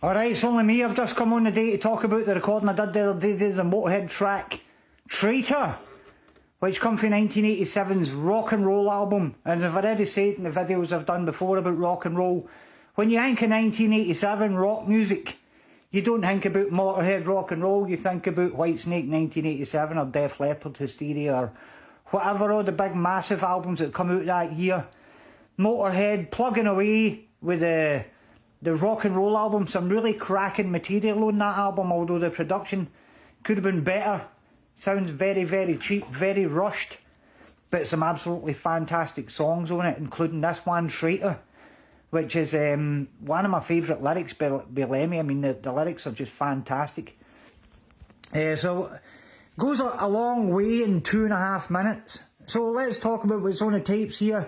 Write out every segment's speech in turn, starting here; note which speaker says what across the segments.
Speaker 1: Alright, it's only me. I've just come on today to talk about the recording I did the other day, the Motörhead track Traitor, which come from 1987's rock and roll album. And as I've already said in the videos I've done before about rock and roll, when you think of 1987 rock music, you don't think about Motörhead rock and roll, you think about Whitesnake 1987 or Def Leppard Hysteria or whatever, all the big massive albums that come out that year. Motörhead plugging away with the rock and roll album, some really cracking material on that album, although the production could have been better. Sounds very, very cheap, very rushed, but some absolutely fantastic songs on it, including this one, Traitor, which is one of my favourite lyrics by Lemmy. I mean, the lyrics are just fantastic. So, goes a long way in 2.5 minutes. So let's talk about what's on the tapes here.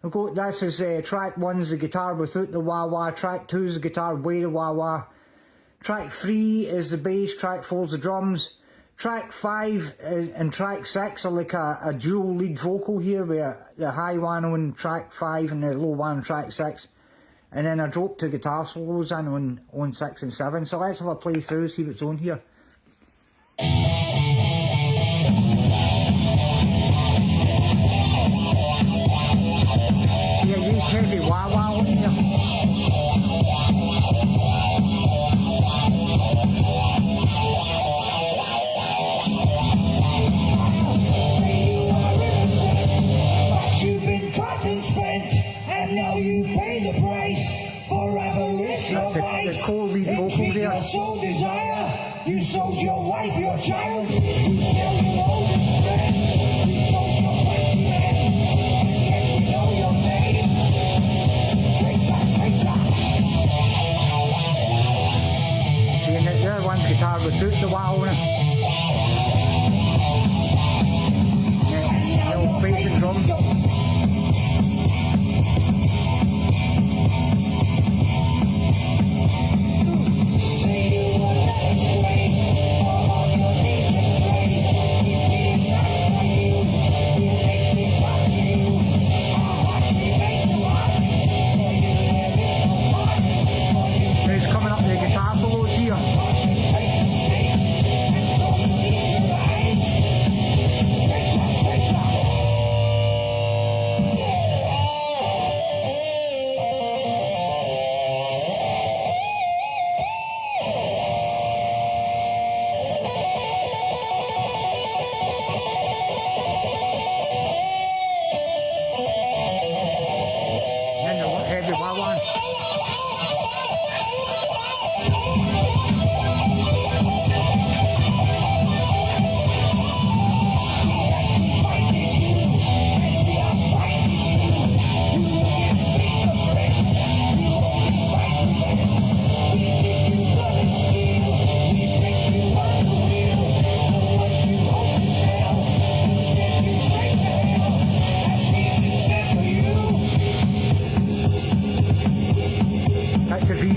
Speaker 1: We've got, this is track 1's the guitar without the wah-wah, track 2's the guitar with the wah-wah, track 3 is the bass, track 4's the drums, track 5 and track 6 are like a dual lead vocal here, with the high one on track 5 and the low one on track 6, and then I dropped the guitar solos in on 6 and 7, so let's have a play through, see what's on here. Heavy wah-wah on here.
Speaker 2: You've been cut and spent, and now you pay the price. Forever is your vice. It's your sole desire. You sold your wife, your child. You sell your oldest friend. You sold your wife to men. And you know your name.
Speaker 1: Seeing that the other one's guitar without the wah on it. The old bass and drum.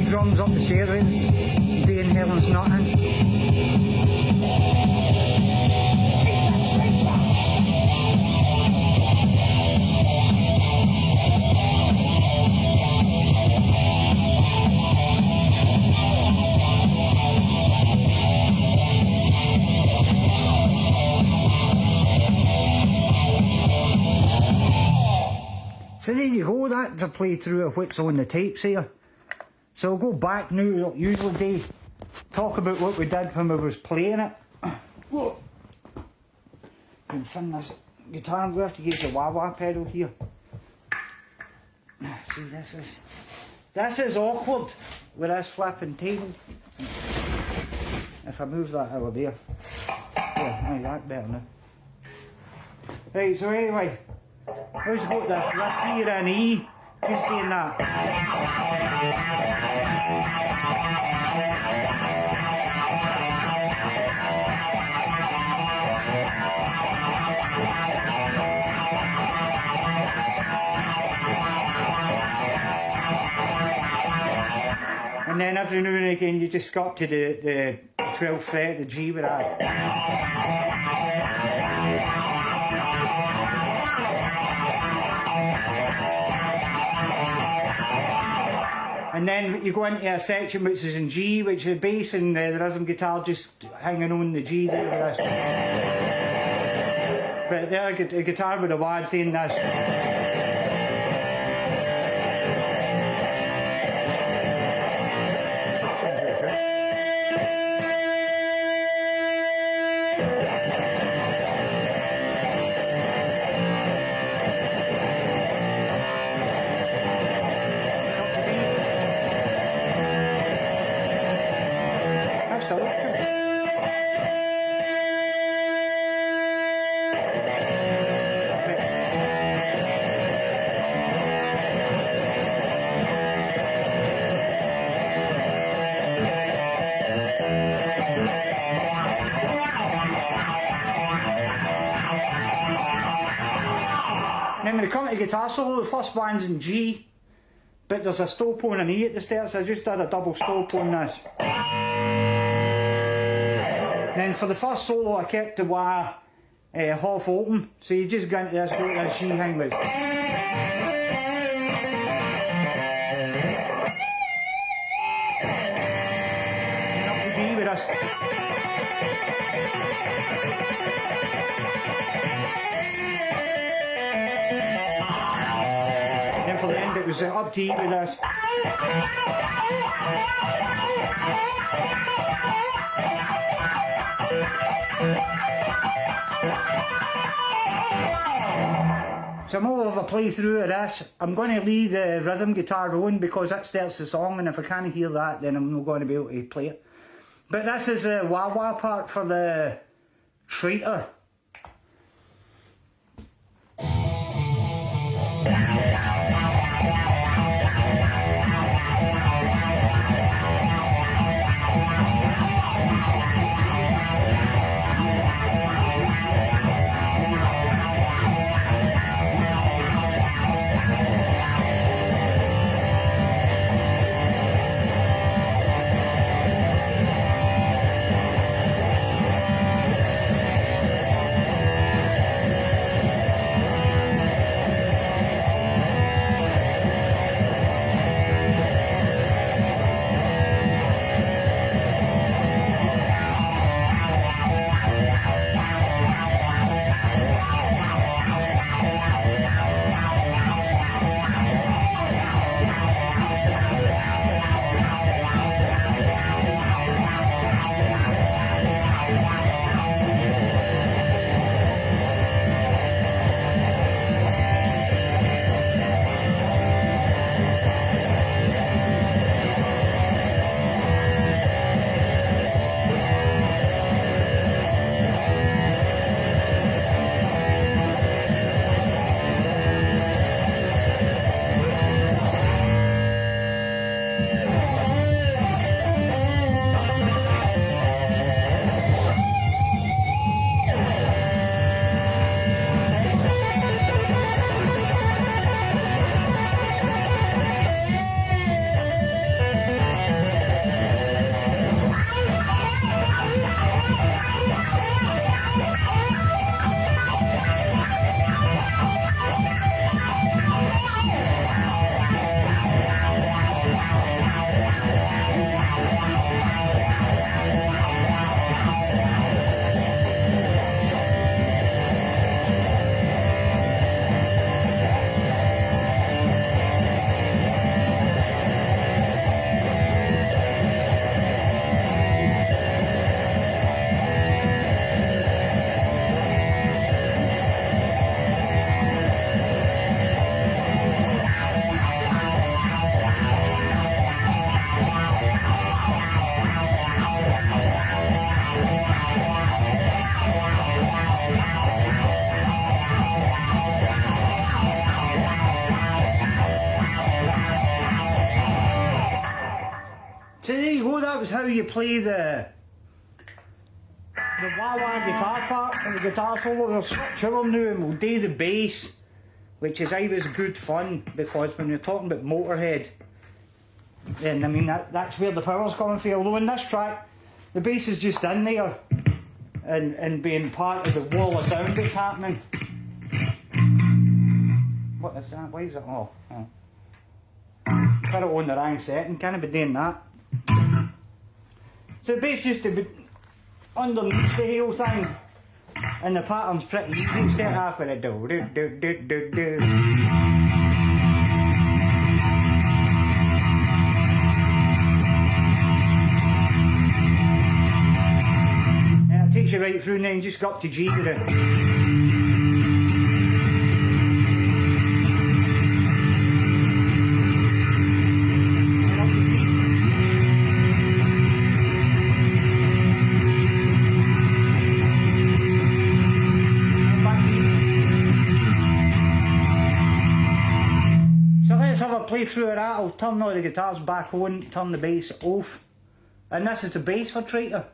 Speaker 1: Drums up the stairway, doing Helen's nothing. So there you go, that's a play through of what's on the tapes here. So we'll go back now, like usually do, talk about what we did when we was playing it. Whoa. Can fin this guitar, I'm going to have to use the wah-wah pedal here. See, this is awkward with this flipping table. If I move that over there. Yeah, aye, that's better now. Right, so anyway, let's got this riff here in E, just doing that. And then every now and again you just go up to the 12th fret, the G with that. And then you go into a section which is in G, which is the bass and the rhythm guitar just hanging on the G there with this. But there, the guitar with a wad thing, this. Then when we come to guitar solo, the first band's in G, but there's a stop on an E at the start, so I just did a double stop on this. Then for the first solo I kept the wah half open, so you just go into this, go to this G hang with. Then up to D with this. Then for the end it was up to E with this. So I'm all over play through of this. I'm going to leave the rhythm guitar on because that starts the song, and if I can't hear that then I'm not going to be able to play it. But this is the wah wah part for the Traitor. So there you go, that was how you play the wah wah guitar part and the guitar solo. We'll switch over now and we'll do the bass, which is always good fun, because when you're talking about Motörhead, then I mean that's where the power's coming from. Although in this track, the bass is just in there and being part of the wall of sound that's happening. What is that? Why is it off? Oh. put it on the wrong setting, can't be doing that. So the bass used to be underneath the heel thing, and the pattern's pretty easy. Start off with a do do do do do do. And it takes you right through, and then you just go up to G with it. Play through that, I'll turn all the guitars back on, turn the bass off, and this is the bass for Traitor.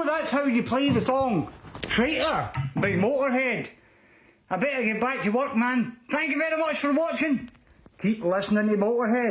Speaker 1: That's how you play the song Traitor by Motörhead. I better get back to work, man. Thank you very much for watching. Keep listening to Motörhead.